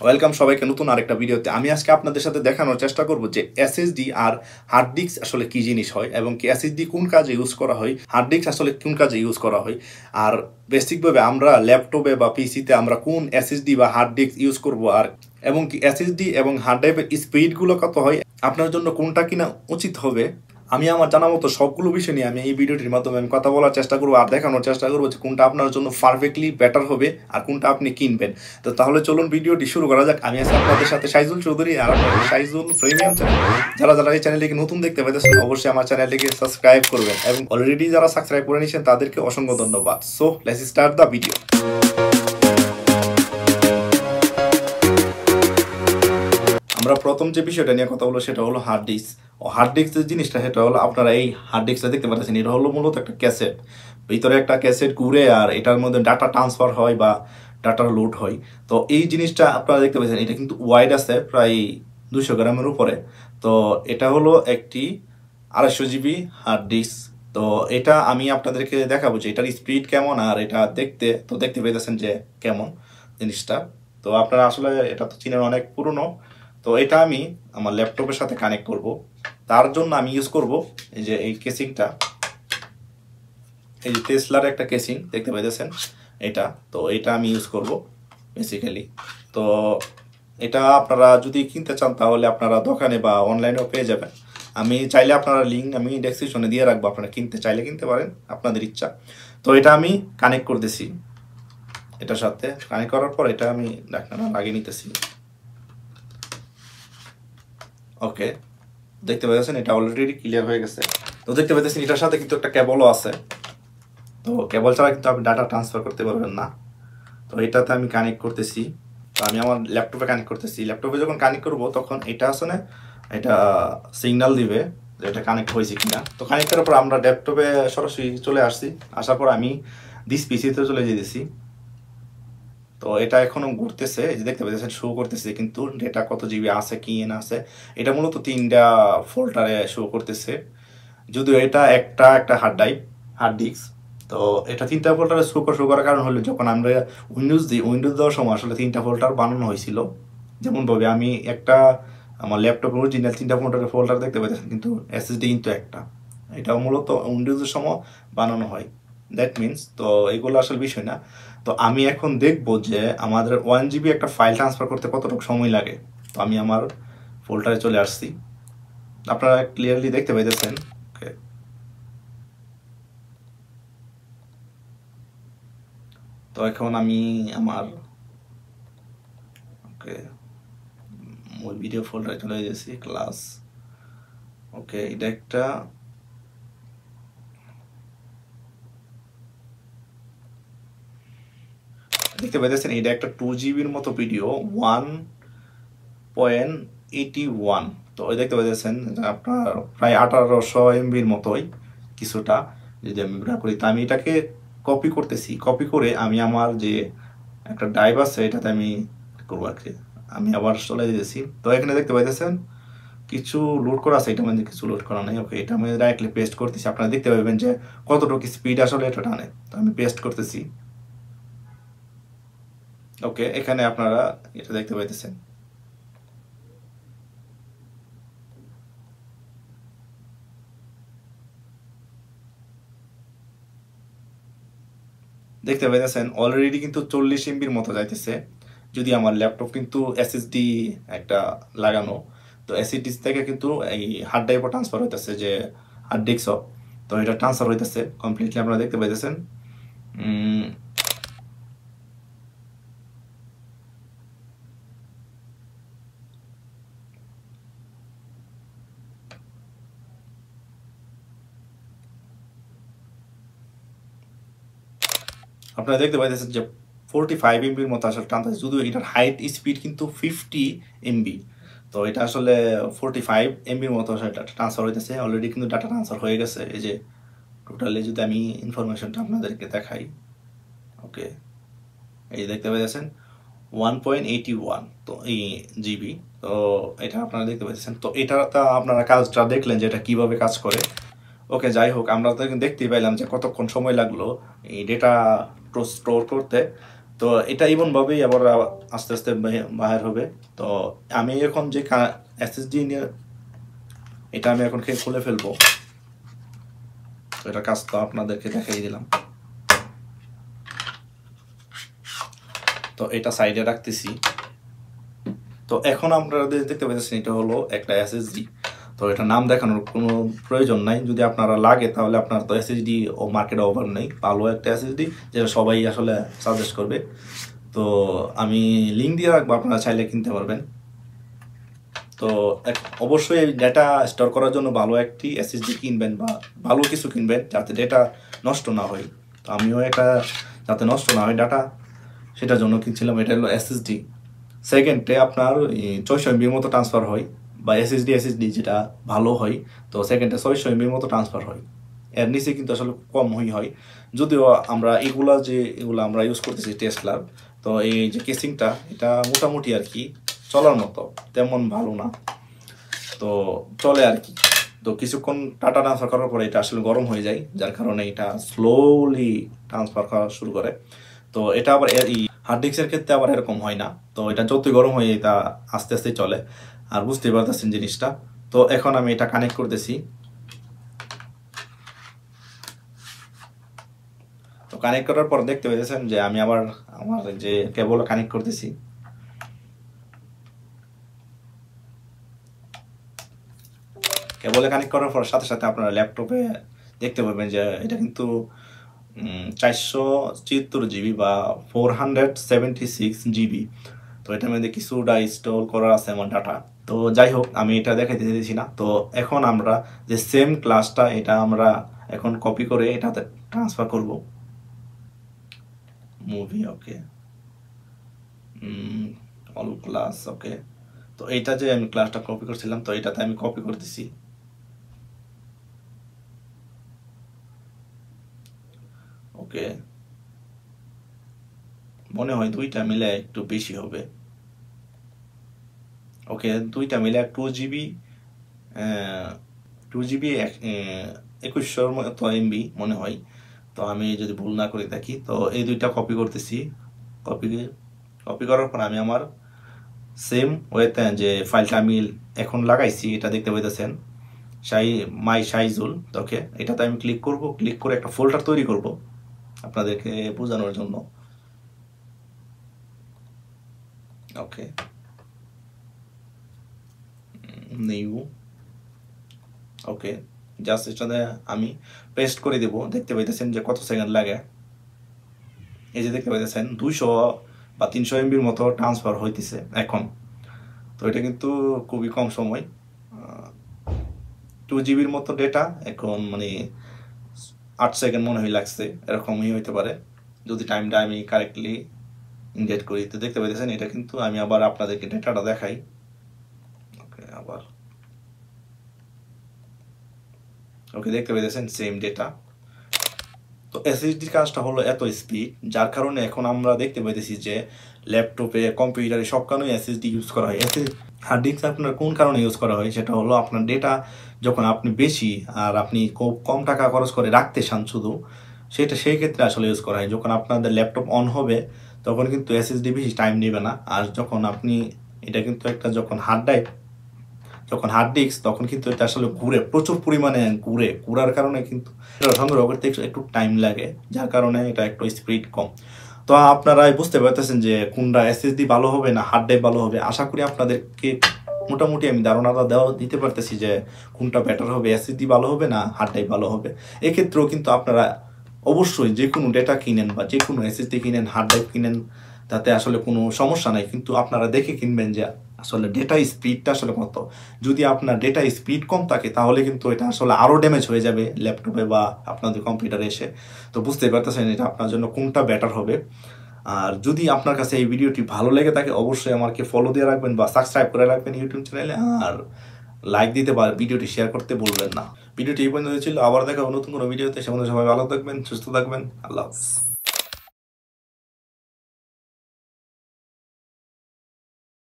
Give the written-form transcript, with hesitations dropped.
Welcome সবাইকে নতুন আরেকটা ভিডিওতে। আমি আজকে আপনাদের সাথে দেখানোর চেষ্টা করব যে এসএসডি আর হার্ড ডিস্ক আসলে কি জিনিস হয় এবং কি এসএসডি কোন কাজে ইউজ করা হয়, হার্ড ডিস্ক আসলে কোন কাজে ইউজ করা হয়, আর বেসিকভাবে আমরা ল্যাপটপে বা পিসিতে আমরা কোন এসএসডি বা হার্ড ডিস্ক ইউজ করব, আর এবং কি এসএসডি এবং হার্ড ড্রাইভের স্পিডগুলো কত হয়, আপনার জন্য কোনটা কিনা উচিত হবে। আমি আমার জানা মতো সবগুলো বিষয় নিয়ে আমি এই ভিডিওটির মাধ্যমে আমি কথা বলার চেষ্টা করবো আর দেখানোর চেষ্টা করবো যে কোনটা আপনার জন্য পারফেক্টলি বেটার হবে আর কোনটা আপনি কিনবেন। তো তাহলে চলুন ভিডিওটি শুরু করা যাক। আমি আছি আপনাদের সাথে সাইজুল চৌধুরী, আর আপনাদের সাইজুল প্রিমিয়াম চ্যানেল। যারা যারা এই চ্যানেলটিকে নতুন দেখতে পাইতেছেন অবশ্যই আমার চ্যানেলটিকে সাবস্ক্রাইব করবেন, এবং অলরেডি যারা সাবস্ক্রাইব করে নিয়েছেন তাদেরকে অসংখ্য ধন্যবাদ। So let's start the video. আমরা প্রথম যে বিষয়টা নিয়ে কথা বলবো সেটা হলো হার্ড ডিস্ক। হার্ড ডিস্ক যে জিনিসটা সেটা হলো, আপনারা এই হার্ড ডিস্কটা দেখতে পাচ্ছেন, এটা হলো মূলত একটা ক্যাসেট। ভিতরে একটা ক্যাসেট ঘুরে আর এটার মধ্যে ডাটা ট্রান্সফার হয় বা ডাটা লোড হয়। তো এই জিনিসটা আপনারা দেখতে পাচ্ছেন, এটা কিন্তু ওয়াইড আছে প্রায় 200 গ্রামের উপরে। তো এটা হলো একটি 250 জিবি হার্ড ডিস্ক। তো এটা আমি আপনাদেরকে দেখাবো যে এটার স্পিড কেমন, আর এটা দেখতে পেয়েছেন যে কেমন জিনিসটা। তো আপনারা আসলে এটা তো চিনেন, অনেক পুরনো। তো এটা আমি আমার ল্যাপটপের সাথে কানেক্ট করব। তার জন্য আমি ইউজ করব এই যে এই কেসিংটা, এই যে টেসলার একটা কেসিং দেখতে পাইতেছেন এটা। তো এটা আমি ইউজ করব বেসিক্যালি। তো এটা আপনারা যদি কিনতে চান তাহলে আপনারা দোকানে বা অনলাইনেও পেয়ে যাবেন। আমি চাইলে আপনারা লিঙ্ক আমি ডেসক্রিপশনে দিয়ে রাখবো, আপনারা কিনতে চাইলে কিনতে পারেন, আপনাদের ইচ্ছা। তো এটা আমি কানেক্ট করতেছি, এটার সাথে কানেক্ট করার পর এটা আমি লাগিয়ে নিতেছি। ওকে, দেখতে পাচ্ছেন এটা অলরেডি ক্লিয়ার হয়ে গেছে। তো দেখতে পাচ্ছেন এটার সাথে কিন্তু একটা কেবলও আছে। তো কেবল ছাড়া কিন্তু আপনি ডাটা ট্রান্সফার করতে পারবেন না। তো এটাতে আমি কানেক্ট করতেছি। তো আমি আমার ল্যাপটপে কানেক্ট করতেছি। ল্যাপটপে যখন কানেক্ট করব তখন এটা আসলে এটা সিগন্যাল দিবে যে এটা কানেক্ট হয়েছে কিনা। তো কানেক্ট করার পর আমরা ল্যাপটপে সরাসরি চলে আসছি। আসার পর আমি দিস পিসিতে চলে যেতেছি। তো এটা এখনো ঘুরতেছে, এই যে দেখতে পাচ্ছেন শো করতেছে কিন্তু ডেটা কত জিবি আছে কি না আছে। এটা মূলত 3টা ফোল্ডারে শো করতেছে, যদিও এটা একটা একটা হার্ড ডিস্ক। তো এটা 3টা ফোল্ডারে শো করার কারণ হলো, যখন আমরা উইন্ডোজ দিই, উইন্ডোজ দেওয়ার সময় আসলে 3টা ফোল্ডার বানানো হয়েছিল। যেমনভাবে আমি একটা আমার ল্যাপটপের অরিজিনাল 3টা ফোল্ডার দেখতে পাচ্ছেন, কিন্তু এসএসডি কিন্তু একটা। এটাও মূলত উইন্ডোজের সময় বানানো হয়, দ্যাট মিনস। তো এগুলো আসলে বিষয় না। তো আমি এখন দেখবো যে আমাদের 1 জিবি একটা ফাইল ট্রান্সফার করতে কতটুকু সময় লাগে। তো আমি আমার ফোল্ডারে চলে আসছি, আপনারা ক্লিয়ারলি দেখতে পাইতেছেন। ওকে, তো এখন আমি আমার ওকে মূল ভিডিও ফোল্ডারে চলে গেছি, ক্লাস। ওকে, এটা একটা দেখতে পাইতেছেন, এটা একটা 2 জিবির মতো ভিডিও, 1.81। তো ওই দেখতে পাইতেছেন আপনার প্রায় 1800 এমবির মতোই কিছুটা। যদি আমি করি, তো আমি এটাকে কপি করতেছি। কপি করে আমি আমার যে একটা ড্রাইভ আছে এটাতে আমি করবো আর কি। আমি আবার চলে যেতেছি। তো এখানে দেখতে পাইতেছেন কিছু লোড করা আছে, এটা মানে কিছু লোড করা নেই। ওকে, এটা আমি ডাইরেক্টলি পেস্ট করতেছি। আপনারা দেখতে পাবেন যে কতটুকু স্পিড আসলে এটা টানে। তো আমি পেস্ট করতেছি। ওকে, এখানে আপনারা এটা দেখতে পাইতেছেন। দেখতে পাইতেছেন অলরেডি কিন্তু 40 এমবির মতো যাইতেছে। যদি আমার ল্যাপটপ কিন্তু এসএসডি একটা লাগানো, তো এসএসডি থেকে কিন্তু এই হার্ড ড্রাইভে ট্রান্সফার হইতেছে, যে হার্ড ডিস্কও। তো এটা ট্রান্সফার হইতেছে কমপ্লিটলি, আপনারা দেখতে পাইতেছেন। আপনারা দেখতে পাইতেছেন যে 45 এমবির মতো আসলে টানতেছে, যদিও এটার হাইট স্পিড কিন্তু 50 এমবি। তো এটা আসলে 45 এমবির মতো আসলে ডাটা ট্রান্সফার হইতেছে। অলরেডি কিন্তু ডাটা ট্রান্সফার হয়ে গেছে। এই যে টোটালি যদি আমি ইনফরমেশনটা আপনাদেরকে দেখাই, ওকে, এই যে দেখতে পাইতেছেন 1.81 তো এই জিবি। তো এটা আপনারা দেখতে পাচ্ছেন। তো এটা আপনারা কাজটা দেখলেন যে এটা কিভাবে কাজ করে। ওকে, যাই হোক, আমরা তো দেখতেই পাইলাম যে কতক্ষণ সময় লাগলো এই ডেটা স্টোর করতে। তো এটা এমনভাবেই আবার আস্তে আস্তে বাহির হবে। তো আমি এখন যে এসএসডি নিয়ে এটা আমি এখন খুলে ফেলবো। তো এটা কাজ তো আপনাদেরকে দেখাই দিলাম। তো এটা সাইডে রাখতেছি। তো এখন আমরা দেখতে পাচ্ছেন এটা হলো একটা এসএসডি। তো এটা নাম দেখানোর কোনো প্রয়োজন নাই, যদি আপনারা লাগে তাহলে আপনার তো এসএসডি ও মার্কেটে ওভার নেই, ভালো একটা এসএসডি যেটা সবাই আসলে সাজেস্ট করবে। তো আমি লিঙ্ক দিয়ে রাখবো, আপনারা চাইলে কিনতে পারবেন। তো অবশ্যই ডেটা স্টোর করার জন্য ভালো একটি এসএসডি কিনবেন বা ভালো কিছু কিনবেন যাতে ডেটা নষ্ট না হয়। তো আমিও এটা যাতে নষ্ট না হয় ডাটা, সেটার জন্য কিনছিলাম। এটা হলো এসএসডি। সেকেন্ডে আপনার 600 MB মতো ট্রান্সফার হয়, বা এসএসডি যেটা ভালো হয়। তো সেকেন্ডে 600 MB মতো ট্রান্সফার হয়, এর নিচে কিন্তু আসলে কম হয়। যদিও আমরা এগুলো আমরা ইউজ করতেছি টেসলার, তো এই যে কেসিংটা এটা মোটামুটি আর কি চলার মতো, তেমন ভালো না, তো চলে আর কি। তো কিছুক্ষণ ডাটা ট্রান্সফার করার পরে এটা আসলে গরম হয়ে যায়, যার কারণে এটা স্লোলি ট্রান্সফার করা শুরু করে। তো এটা আবার এই হার্ড ডিস্কের ক্ষেত্রে আবার এরকম হয় না, তো এটা যতই গরম হয় এটা আস্তে আস্তে চলে। আর বুঝতেই পারতেছেন জিনিসটা। তো এখন আমি এটা কানেক্ট করতেছি। তো কানেক্ট করার পর দেখতে পেয়েছেন যে আমি আবার আমার যে কেবল কানেক্ট করতেছি। কেবলে কানেক্ট করার পর সাথে সাথে আপনারা ল্যাপটপে দেখতে পাবেন যে এটা কিন্তু 474 GB বা 476 GB। তো এটার মধ্যে কিছুটা ইনস্টল করা আছে আমার ডাটা। তো যাই হোক, আমি এটা দেখাইতে দিচ্ছি না। তো এখন আমরা যে সেম ক্লাসটা এটা আমরা এখন কপি করে এটাতে ট্রান্সফার করব। মুভি, ওকে, অল ক্লাস, ওকে। তো এইটা যে আমি ক্লাসটা কপি করছিলাম, তো এটাতে আমি কপি করতেছি। ওকে, মনে হয় দুইটা মিলে একটু বেশি হবে। ওকে, দুইটা মিলে 2 GB 2 GB 2100 মতো MB মনে হয়। তো আমি যদি ভুল না করে থাকি, তো এই দুইটা কপি করতেছি। কপি কপি করার পর আমি আমার সেম ওয়েতে যে ফাইলটা আমি এখন লাগাইছি এটা দেখতে পাইতেছেন, মাই সাইজুল। ওকে, এটাতে আমি ক্লিক করব, ক্লিক করে একটা ফোল্ডার তৈরি করব আপনাদেরকে বোঝানোর জন্য। ওকে, নিউ, ওকে, জাস্ট এটাতে আমি পেস্ট করে দেব। দেখতে পাইতেছেন যে কত সেকেন্ড লাগে। এই যে দেখতে পাইতেছেন 200 বা 300 MBর মতো ট্রান্সফার হইতেছে এখন। তো এটা কিন্তু খুবই কম সময়, 2 GBর মতো ডেটা এখন মানে 8 সেকেন্ড মনে হয় লাগছে, এরকমই হইতে পারে যদি টাইমটা আমি কারেক্টলি ইন্ডিকেট করি। তো দেখতে পাইতেছেন এটা কিন্তু আমি আবার আপনাদেরকে ডেটাটা দেখাই। ওকে, আবার ওকে, দেখতে পাইতেছেন সেম ডেটা। তো এসএসডির কাজটা হলো এত স্পিড, যার কারণে এখন আমরা দেখতে পাইতেছি যে ল্যাপটপে, কম্পিউটারে সব কারণে এসএসডি ইউজ করা হয়। হার্ড ডিস্ক আপনার কোন কারণে ইউজ করা হয়, সেটা হলো আপনার ডেটা যখন আপনি বেশি আর আপনি খুব কম টাকা খরচ করে রাখতে চান শুধু, সেই ক্ষেত্রে আসলে ইউজ করা হয়। যখন আপনাদের ল্যাপটপ অন হবে তখন কিন্তু এসএসডি বেশি টাইম নেবে না। আর যখন আপনি এটা কিন্তু একটা যখন হার্ড ডিস্ক তখন কিন্তু এটা আসলে ঘুরে, প্রচুর পরিমাণে ঘুরার কারণে কিন্তু সংগ্রহ করতে একটু টাইম লাগে, যার কারণে এটা একটু স্পিড কম। তো আপনারাই বুঝতে পারতেছেন যে কোনটা এসএসডি ভালো হবে না হার্ড ড্রাইভ ভালো হবে। আশা করি আপনাদেরকে মোটামুটি আমি ধারণাটা দিতে পারতেছি যে কোনটা বেটার হবে, এসএসডি ভালো হবে না হার্ড ড্রাইভ ভালো হবে। এক্ষেত্রেও কিন্তু আপনারা অবশ্যই যে কোনো ডেটা কিনেন বা যে কোনো এসএসডি কিনেন, হার্ড ড্রাইভ কিনেন, তাতে আসলে কোনো সমস্যা নাই, কিন্তু আপনারা দেখে কিনবেন যে আসলে ডেটা স্পিডটা আসলে কত। যদি আপনার ডেটা স্পিড কম থাকে তাহলে কিন্তু এটা আসলে আরও ড্যামেজ হয়ে যাবে ল্যাপটপে বা আপনাদের কম্পিউটারে এসে। তো বুঝতেই পারতেছেন এটা আপনার জন্য কোনটা বেটার হবে। আর যদি আপনার কাছে এই ভিডিওটি ভালো লেগে থাকে অবশ্যই আমাকে ফলো দিয়ে রাখবেন বা সাবস্ক্রাইব করে রাখবেন ইউটিউব চ্যানেলে, আর লাইক দিতে বা ভিডিওটি শেয়ার করতে ভুলবেন না। ভিডিওটি এই পর্যন্ত হয়েছিল, আবার দেখা নতুন কোনো ভিডিওতে। সে সবাই ভালো থাকবেন, সুস্থ থাকবেন, আল্লাহ হাফেজ।